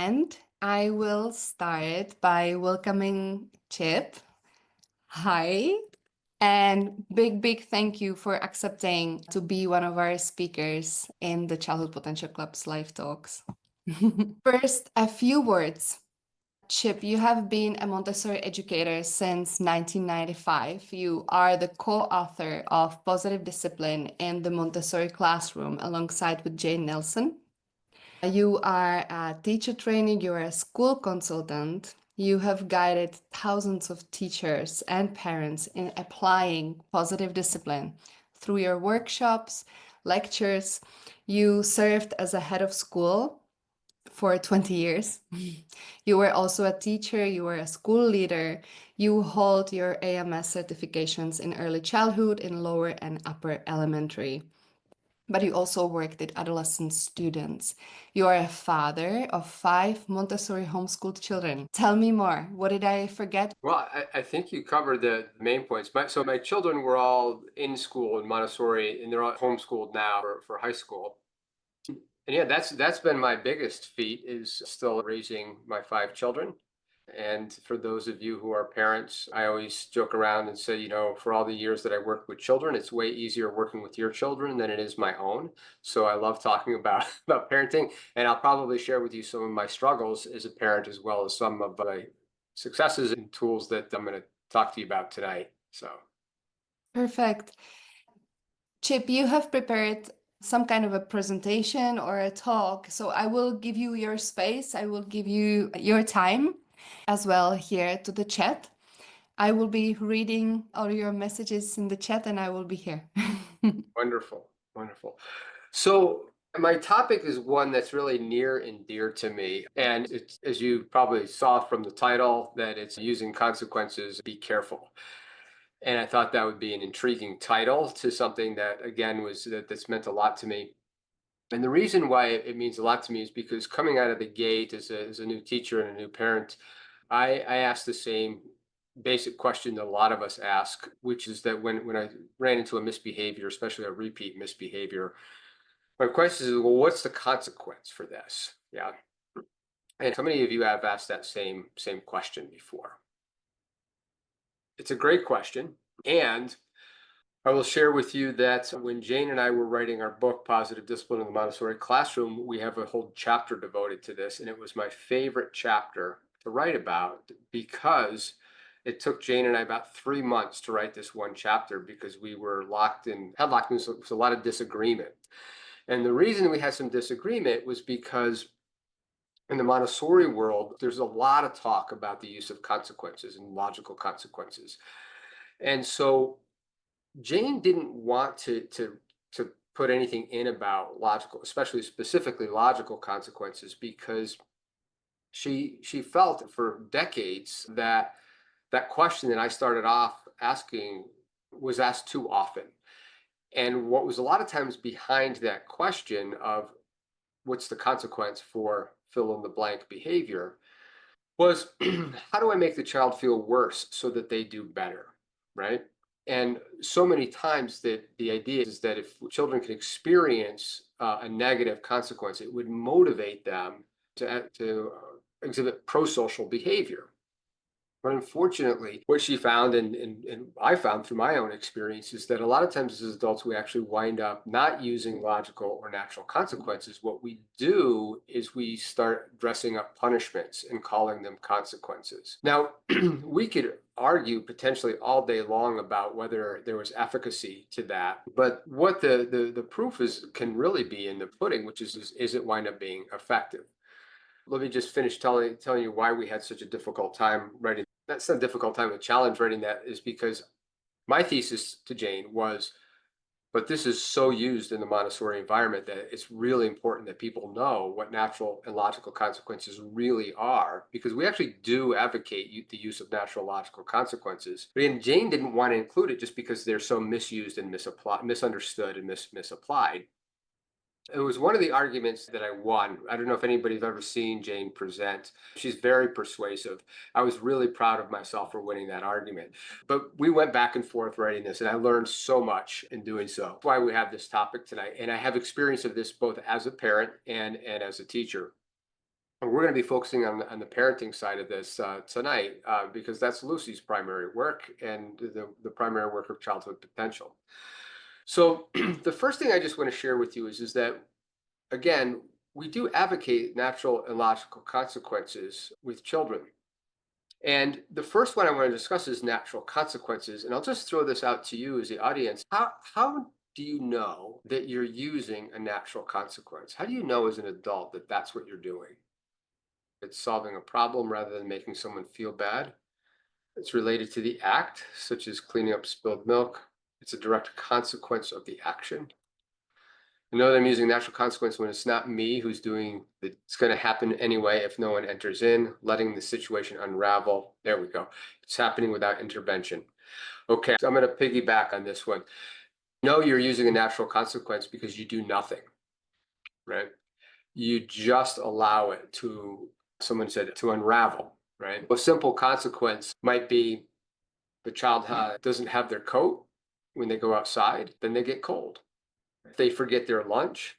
And I will start by welcoming Chip. Hi. And big thank you for accepting to be one of our speakers in the Childhood Potential Club's live talks. First, a few words. Chip, you have been a Montessori educator since 1995. You are the co-author of Positive Discipline in the Montessori Classroom alongside with Jane Nelson. You are a teacher trainer, you are a school consultant. You have guided thousands of teachers and parents in applying positive discipline through your workshops, lectures. You served as a head of school for 20 years. You were also a teacher, you were a school leader. You hold your AMS certifications in early childhood, in lower and upper elementary. But you also worked with adolescent students. You are a father of 5 Montessori homeschooled children. Tell me more. What did I forget? Well, I think you covered the main points. So my children were all in school in Montessori, and they're all homeschooled now for high school. And yeah, that's been my biggest feat, is still raising my 5 children. And for those of you who are parents, I always joke around and say, for all the years that I worked with children, it's way easier working with your children than it is my own. So I love talking about parenting, and I'll probably share with you some of my struggles as a parent, as well as some of my successes and tools that I'm going to talk to you about tonight. So Perfect. Chip, you have prepared some kind of a presentation or a talk. So I will give you your space. I will give you your time as well here to the chat. I will be reading all your messages in the chat and I will be here. wonderful. So my topic is one that's really near and dear to me. And it's, as you probably saw from the title, that it's using consequences, be careful. And I thought that would be an intriguing title to something that, again, that's meant a lot to me. And the reason why it means a lot to me is because coming out of the gate as a new teacher and a new parent, I asked the same basic question that a lot of us ask, which is that when I ran into a misbehavior, especially a repeat misbehavior, my question is, well, what's the consequence for this? Yeah. And how many of you have asked that same question before? It's a great question. And I will share with you that when Jane and I were writing our book, Positive Discipline in the Montessori Classroom, we have a whole chapter devoted to this. And it was my favorite chapter to write about, because it took Jane and I about 3 months to write this one chapter, because we were had locked in, so it was a lot of disagreement. And the reason we had some disagreement was because in the Montessori world, there's a lot of talk about the use of consequences and logical consequences. And so Jane didn't want to put anything in about logical, especially specifically logical consequences, because she felt for decades that question that I started off asking was asked too often. And what was a lot of times behind that question of what's the consequence for fill in the blank behavior was how do I make the child feel worse so that they do better, right? And so many times that the idea is that if children can experience a negative consequence, it would motivate them to exhibit pro-social behavior. But unfortunately, what she found, and I found through my own experience, is that a lot of times as adults, we actually wind up not using logical or natural consequences. What we do is we start dressing up punishments and calling them consequences. Now, we could argue potentially all day long about whether there was efficacy to that, but what the proof can really be in the pudding, which is it wind up being effective. Let me just finish telling you why we had such a difficult time writing. That's not a difficult time. The challenge writing that is because my thesis to Jane was, but this is so used in the Montessori environment that it's really important that people know what natural and logical consequences really are, because we actually do advocate the use of natural logical consequences. But again, Jane didn't want to include it just because they're so misused and misunderstood and misapplied. It was one of the arguments that I won. I don't know if anybody's ever seen Jane present. She's very persuasive. I was really proud of myself for winning that argument. But we went back and forth writing this, and I learned so much in doing so. That's why we have this topic tonight. And I have experience of this both as a parent and as a teacher. And we're going to be focusing on the parenting side of this tonight because that's Lucie's primary work and the primary work of childhood potential. So the first thing I just want to share with you is that, again, we do advocate natural and logical consequences with children. And the first one I want to discuss is natural consequences. And I'll just throw this out to you as the audience. How do you know that you're using a natural consequence? How do you know as an adult that that's what you're doing? It's solving a problem rather than making someone feel bad. It's related to the act, such as cleaning up spilled milk. It's a direct consequence of the action. I know that I'm using natural consequence when it's not me who's doing it. It's going to happen anyway if no one enters in, letting the situation unravel. There we go. It's happening without intervention. Okay, so I'm going to piggyback on this one. No, you're using a natural consequence because you do nothing, right? You just allow it to, someone said, to unravel, right? A simple consequence might be the child doesn't have their coat when they go outside, then they get cold. If they forget their lunch,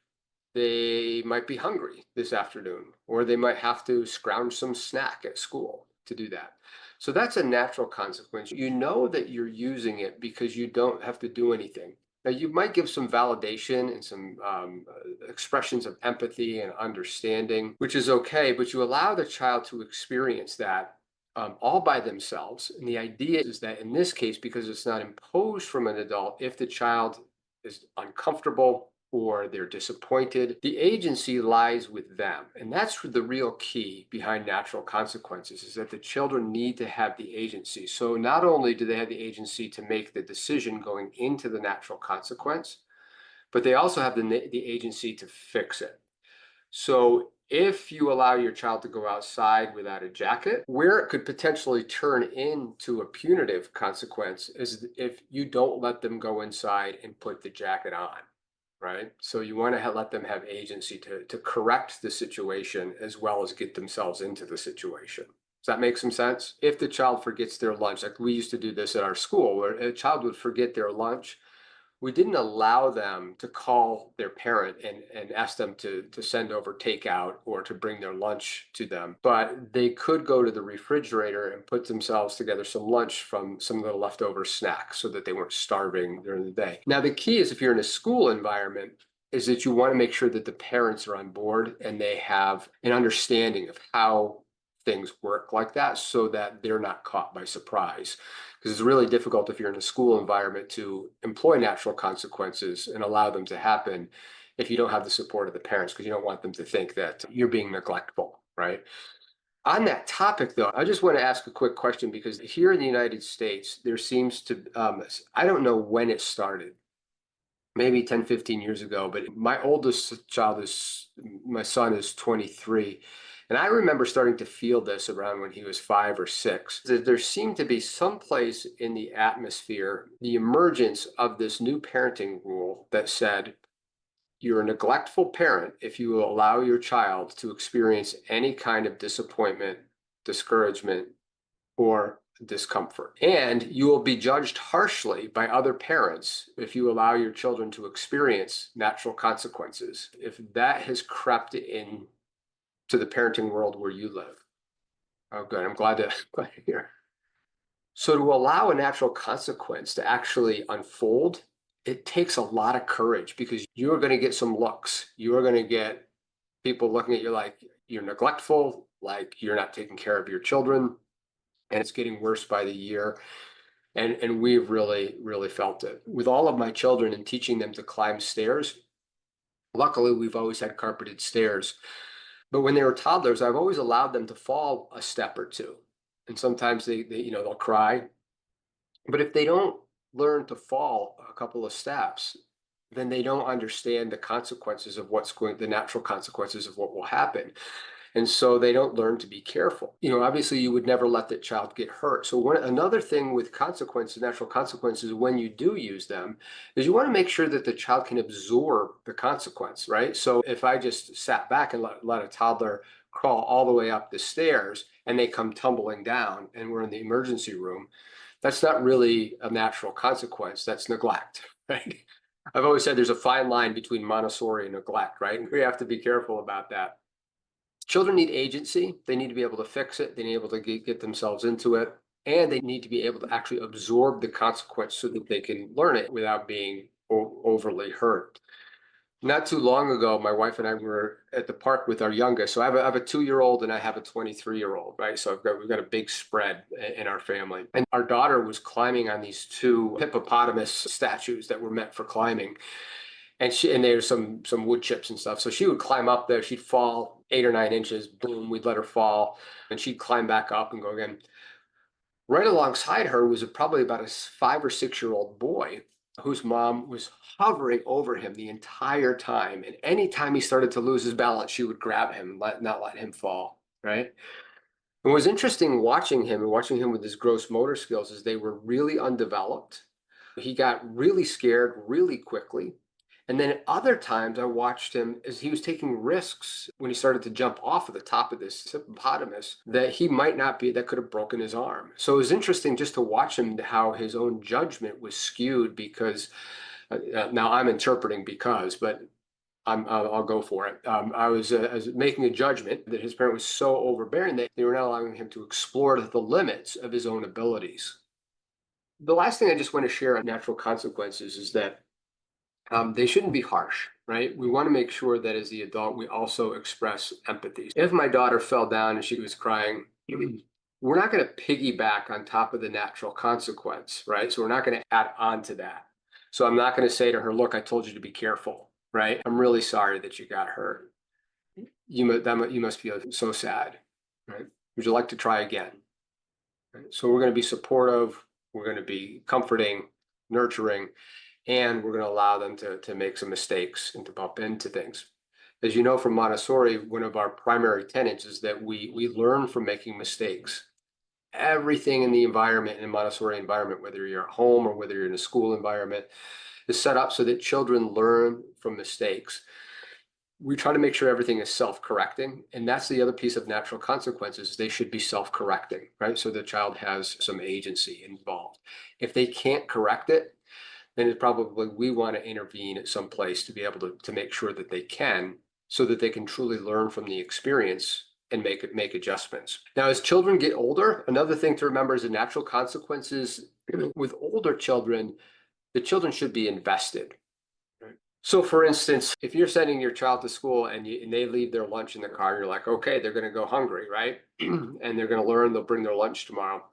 they might be hungry this afternoon, or they might have to scrounge some snack at school to do that. So that's a natural consequence. You know that you're using it because you don't have to do anything. Now, you might give some validation and some expressions of empathy and understanding, which is okay, but you allow the child to experience that all by themselves. And the idea is that in this case, because it's not imposed from an adult, if the child is uncomfortable or they're disappointed, the agency lies with them. And that's the real key behind natural consequences, is that the children need to have the agency. So not only do they have the agency to make the decision going into the natural consequence, but they also have the agency to fix it. So if you allow your child to go outside without a jacket, where it could potentially turn into a punitive consequence is if you don't let them go inside and put the jacket on, right? So you want to let them have agency to correct the situation as well as get themselves into the situation. Does that make some sense? If the child forgets their lunch, like we used to do this at our school, where a child would forget their lunch, we didn't allow them to call their parent and ask them to send over takeout or to bring their lunch to them. But they could go to the refrigerator and put themselves together some lunch from some of the leftover snacks so that they weren't starving during the day. Now, the key is if you're in a school environment, is that you want to make sure that the parents are on board and they have an understanding of how things work like that so that they're not caught by surprise. Because it's really difficult if you're in a school environment to employ natural consequences and allow them to happen if you don't have the support of the parents, because you don't want them to think that you're being neglectful, right? On that topic, though, I just want to ask a quick question because here in the United States, there seems to, I don't know when it started, maybe 10, 15 years ago, but my oldest child my son is 23. And I remember starting to feel this around when he was 5 or 6. There seemed to be some place in the atmosphere, the emergence of this new parenting rule that said, you're a neglectful parent if you will allow your child to experience any kind of disappointment, discouragement, or discomfort. And you will be judged harshly by other parents if you allow your children to experience natural consequences, if that has crept in to the parenting world where you live. Oh, good. I'm glad to hear. So to allow a natural consequence to actually unfold, it takes a lot of courage because you're going to get some looks. You are going to get people looking at you like you're neglectful, like you're not taking care of your children, and it's getting worse by the year. And we've really, really felt it. With all of my children and teaching them to climb stairs, luckily we've always had carpeted stairs. But when they were toddlers, I've always allowed them to fall a step or two. And sometimes they'll cry. But if they don't learn to fall a couple of steps, then they don't understand the consequences of the natural consequences of what will happen. And so they don't learn to be careful. Obviously you would never let that child get hurt. So another thing with consequences, natural consequences, when you do use them, is you want to make sure that the child can absorb the consequence, right? So if I just sat back and let a toddler crawl all the way up the stairs and they come tumbling down and we're in the emergency room, that's not really a natural consequence. That's neglect, right? I've always said there's a fine line between Montessori and neglect, right? We have to be careful about that. Children need agency. They need to be able to fix it. They need to be able to get themselves into it. And they need to be able to actually absorb the consequence so that they can learn it without being overly hurt. Not too long ago, my wife and I were at the park with our youngest. So I have a 2-year-old and I have a 23-year-old, right? So we've got a big spread in our family. And our daughter was climbing on these 2 hippopotamus statues that were meant for climbing. And there's some wood chips and stuff. So she would climb up there, she'd fall 8 or 9 inches, boom, we'd let her fall, and she'd climb back up and go again. Right alongside her was probably about a 5 or 6-year-old boy whose mom was hovering over him the entire time. And anytime he started to lose his balance, she would grab him and not let him fall, right? And what was interesting watching him with his gross motor skills is they were really undeveloped. He got really scared really quickly. And then at other times I watched him as he was taking risks when he started to jump off of the top of this hippopotamus that he might not be, that could have broken his arm. So it was interesting just to watch him, how his own judgment was skewed because now I'm interpreting but I'll go for it. I was making a judgment that his parent was so overbearing that they were not allowing him to explore the limits of his own abilities. The last thing I just want to share on natural consequences is that they shouldn't be harsh, right? We want to make sure that as the adult, we also express empathy. If my daughter fell down and she was crying, we're not going to piggyback on top of the natural consequence, right? So we're not going to add on to that. So I'm not going to say to her, look, I told you to be careful, right? I'm really sorry that you got hurt. You must feel so sad, right? Would you like to try again? Right? So we're going to be supportive. We're going to be comforting, nurturing, and we're going to allow them to make some mistakes and to bump into things. As you know from Montessori, one of our primary tenets is that we learn from making mistakes. Everything in the environment, in Montessori environment, whether you're at home or whether you're in a school environment, is set up so that children learn from mistakes. We try to make sure everything is self-correcting, and that's the other piece of natural consequences. They should be self-correcting, right? So the child has some agency involved. If they can't correct it, then it's probably we want to intervene at some place to be able to make sure that they can, so that they can truly learn from the experience and make adjustments. Now, as children get older, another thing to remember is the natural consequences with older children, the children should be invested. So for instance, if you're sending your child to school and they leave their lunch in the car, you're like, okay, they're going to go hungry, right? And they're going to learn, they'll bring their lunch tomorrow.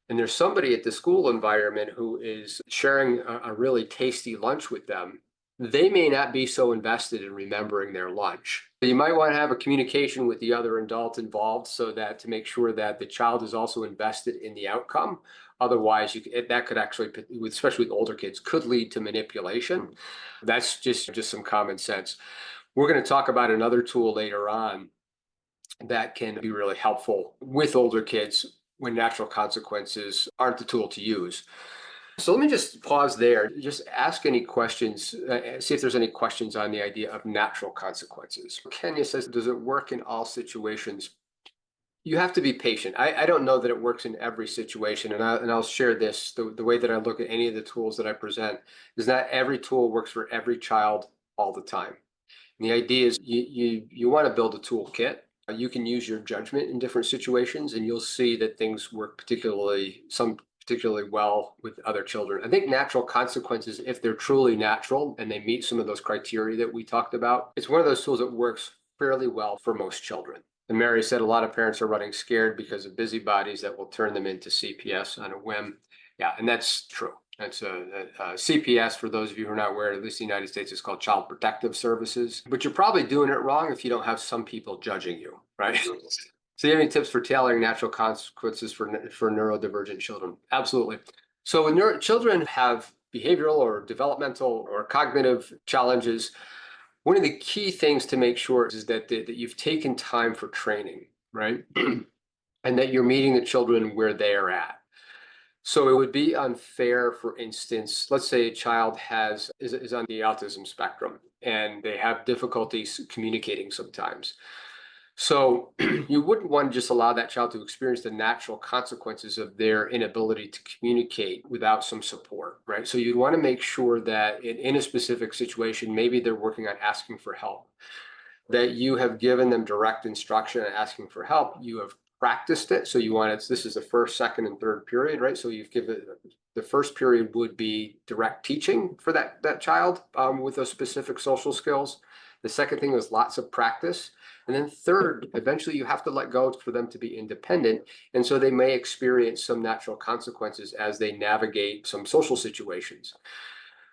And there's somebody at the school environment who is sharing a really tasty lunch with them. They may not be so invested in remembering their lunch. You might want to have a communication with the other adult involved so that to make sure that the child is also invested in the outcome. Otherwise, that could actually, especially with older kids, could lead to manipulation. That's just some common sense. We're going to talk about another tool later on that can be really helpful with older kids when natural consequences aren't the tool to use. So let me just pause there, just ask any questions, see if there's any questions on the idea of natural consequences. Kenya says, does it work in all situations? You have to be patient. I don't know that it works in every situation, and I'll share this. The way that I look at any of the tools that I present is not every tool works for every child all the time. And the idea is you want to build a toolkit. You can use your judgment in different situations, and you'll see that things work particularly well with other children. I think natural consequences, if they're truly natural and they meet some of those criteria that we talked about, it's one of those tools that works fairly well for most children. And Mary said a lot of parents are running scared because of busybodies that will turn them into CPS on a whim. Yeah, and that's true. That's a CPS, for those of you who are not aware, at least in the United States, is called Child Protective Services. But you're probably doing it wrong if you don't have some people judging you, right? So you have any tips for tailoring natural consequences for neurodivergent children? Absolutely. So when children have behavioral or developmental or cognitive challenges, one of the key things to make sure is that you've taken time for training, right? And that you're meeting the children where they are at. So it would be unfair, for instance, let's say a child is on the autism spectrum and they have difficulties communicating sometimes. So you wouldn't want to just allow that child to experience the natural consequences of their inability to communicate without some support, right? So you'd want to make sure that in a specific situation, maybe they're working on asking for help. that you have given them direct instruction and asking for help. You have practiced it. So you want it, this is the first, second, and third period, right? So you've given the first period would be direct teaching for that child with those specific social skills. The second thing was lots of practice. And then third, eventually you have to let go for them to be independent. And so they may experience some natural consequences as they navigate some social situations.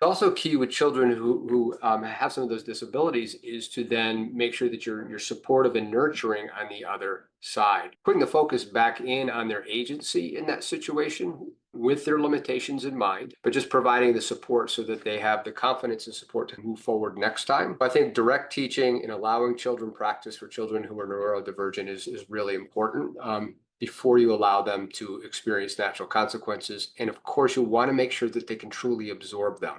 Also key with children who have some of those disabilities is to then make sure that you're supportive and nurturing on the other side, putting the focus back in on their agency in that situation with their limitations in mind, but just providing the support so that they have the confidence and support to move forward next time. I think direct teaching and allowing children practice for children who are neurodivergent is really important. Before you allow them to experience natural consequences. And of course, you want to make sure that they can truly absorb them.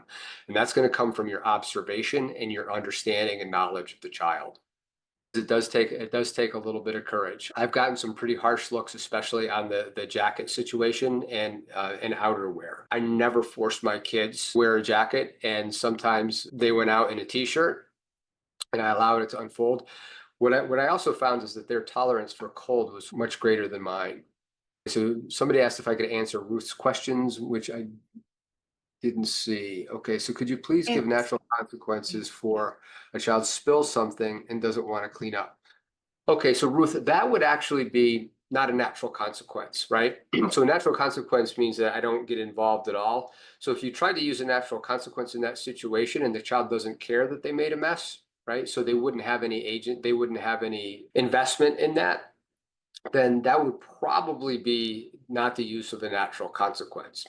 And that's going to come from your observation and your understanding and knowledge of the child. It does take a little bit of courage. I've gotten some pretty harsh looks, especially on the jacket situation and outerwear. I never forced my kids to wear a jacket, and sometimes they went out in a t-shirt and I allowed it to unfold. What I also found is that their tolerance for cold was much greater than mine. So somebody asked if I could answer Ruth's questions, which I didn't see. Okay, so could you please give natural consequences for a child spills something and doesn't want to clean up? Okay, so Ruth, that would actually be not a natural consequence, right? So a natural consequence means that I don't get involved at all. So if you try to use a natural consequence in that situation and the child doesn't care that they made a mess, right? So they wouldn't have they wouldn't have any investment in that, then that would probably be not the use of a natural consequence.